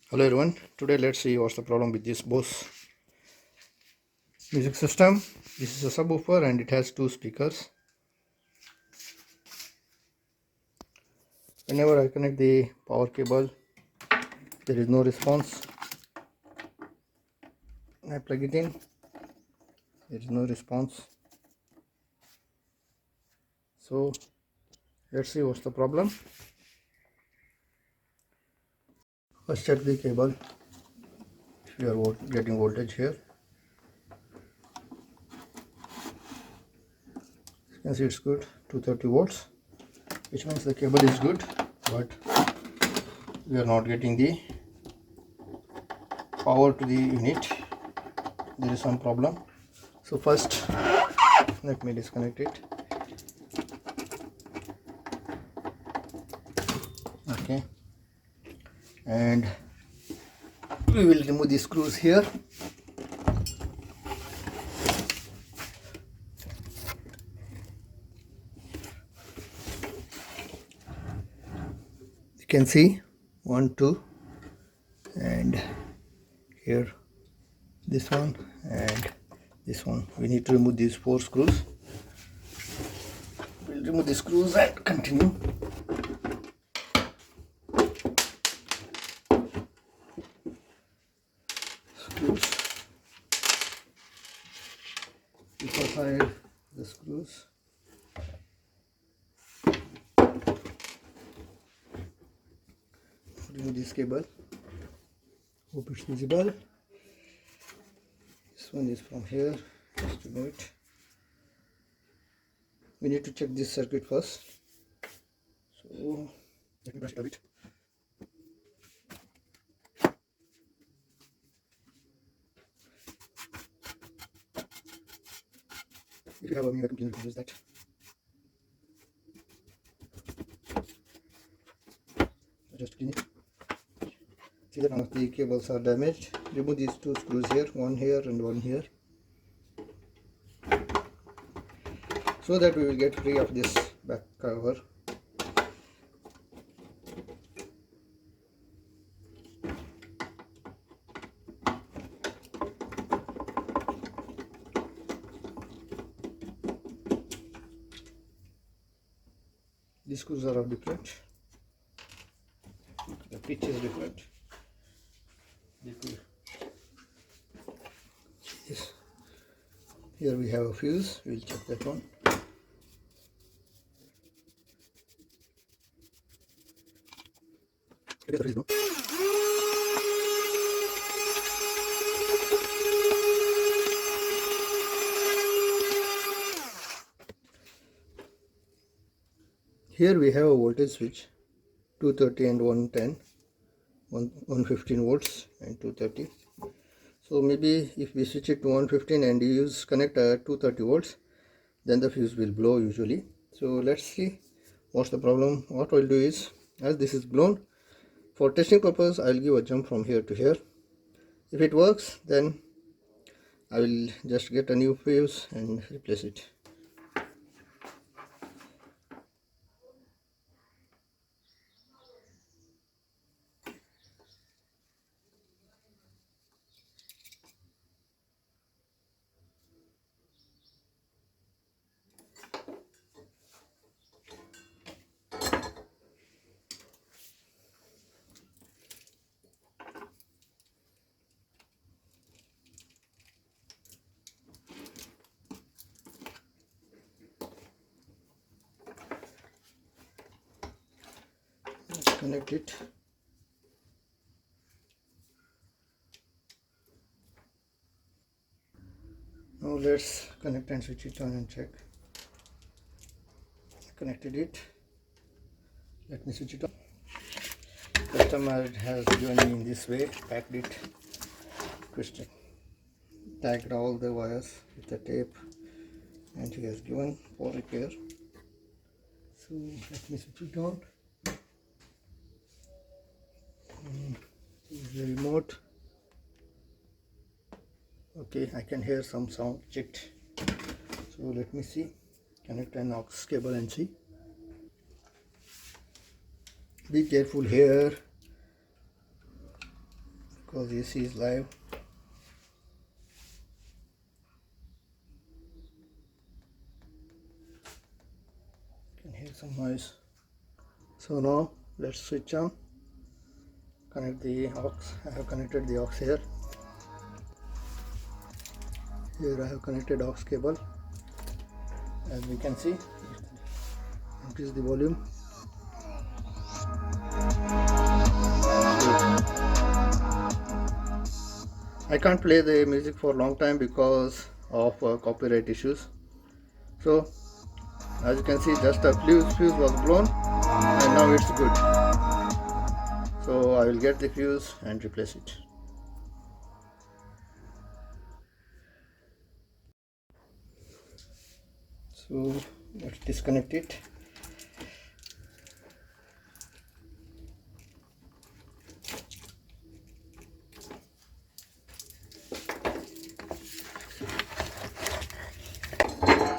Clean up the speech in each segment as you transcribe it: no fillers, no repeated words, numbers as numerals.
Hello everyone, today let's see what's the problem with this BOSE music system. This is a subwoofer and it has two speakers. Whenever I connect the power cable, there is no response. When I plug it in, there is no response. So let's see what's the problem. Let's check the cable. If you are getting voltage here, you can see it's good, 230 volts, which means the cable is good, but we are not getting the power to the unit. There is some problem. So first let me disconnect it. Okay, and we will remove the screws here. You can see 1, 2, and here this one and this one. We need to remove these 4 screws. We'll remove the screws and continue. Screws. Keep aside the screws. Remove this cable. Hope it's visible. This one is from here. Just a minute. We need to check this circuit first. So let me brush it a bit. If you have a Amiga computer, you can use that. Just clean it. See that none of the cables are damaged. Remove these 2 screws here, one here and one here, so that we will get free of this back cover. These screws are of different. The pitch is different. Yes. Here we have a fuse. We'll check that one. Here we have a voltage switch, 230 and 110, 115 volts and 230. So maybe if we switch it to 115 and use connector at 230 volts, then the fuse will blow usually. So let's see what's the problem. What I'll do is, as this is blown, for testing purpose I'll give a jump from here to here. If it works, then I will just get a new fuse and replace it. Connect it. Now let's connect and switch it on and check. Connected it. Let me switch it on. Customer has given me in this way, packed it, twisted, tagged all the wires with the tape, and he has given for repair. So let me switch it on. This is the remote. Okay, I can hear some sound. Checked. So let me see. Connect an aux cable and see. Be careful here. because AC is live. You can hear some noise. So now let's switch on, connect the aux. I have connected the aux here. Here I have connected aux cable. As we can see, increase the volume. I can't play the music for a long time because of copyright issues. So as you can see, just a fuse was blown and now it's good. So I will get the fuse and replace it. So let's disconnect it.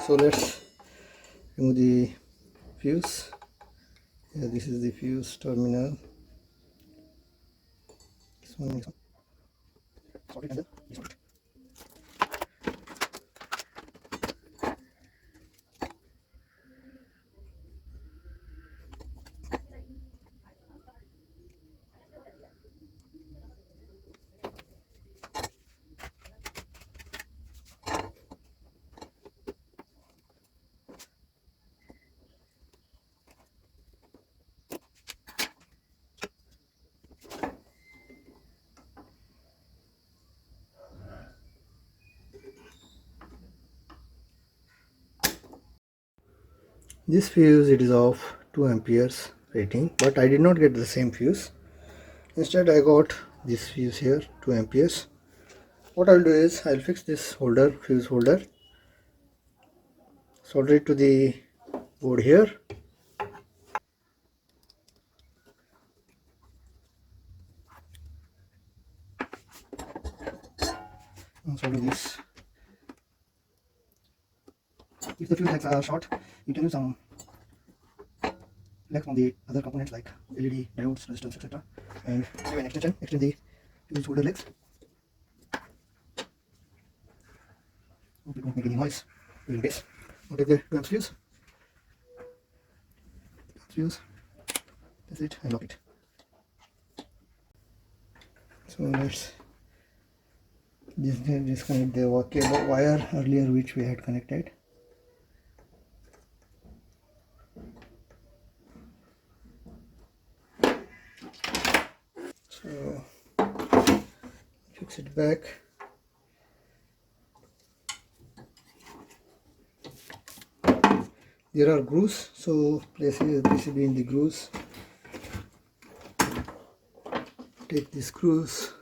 So let's remove the fuse. Yeah, this is the fuse terminal. This one is solid, and then this one. This fuse, it is of 2 amperes rating, but I did not get the same fuse. Instead I got this fuse here, 2 amperes. What I'll do is I'll fix this holder, fuse holder, solder it to the board here. And solder this. If the fuse legs are short, you can use some legs from the other components like LED, diodes, resistors, etc. And give an extension, extend the fuse holder legs. Hope it won't make any noise during this. Now take the 2 amps fuse. That's it, and lock it. So let's disconnect the cable wire earlier which we had connected. So fix it back. There are grooves, so place the PCB in the grooves. Take the screws.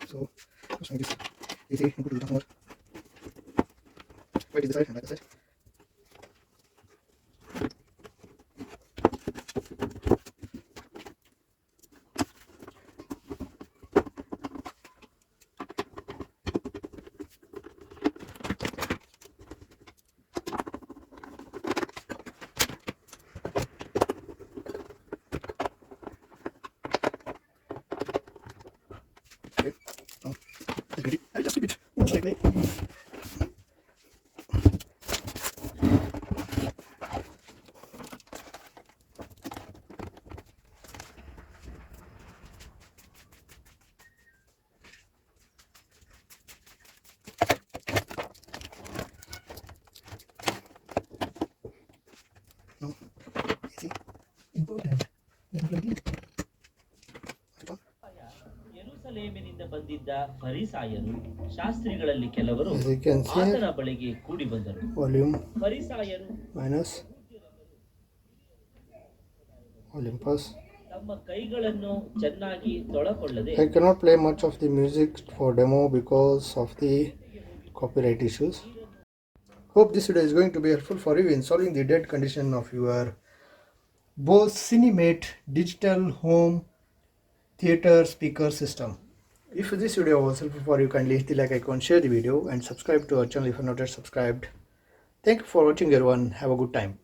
So just like this, AC input to the transformer. White is the side and black the side. Okay, now get ready. I'll just keep it slightly. Now, AC input and then plug in. ಯೆರೂಸಲೇಮಿನಿಂದ ಬಂದಿದ್ದ ಫರಿಸಾಯರು ಶಾಸ್ತ್ರಿಗಳಲ್ಲಿ ಕೆಲವರು As you can see, ಆತನ ಬಳಿಗೆ ಕೂಡಿ ಬಂದರು. volume ಫರಿಸಾಯರು minus, volume plus. ತಮ್ಮ ಕೈಗಳನ್ನು ಚೆನ್ನಾಗಿ ತೊಳಕೊಳ್ಳದೆ I cannot play much of the music for demo because of the copyright issues. Hope this video is going to be helpful for you in solving the dead condition of your BOSE CineMate digital home theater speaker system. If this video was helpful for you, kindly hit the like icon, share the video and subscribe to our channel if you are not yet subscribed. Thank you for watching everyone. Have a good time.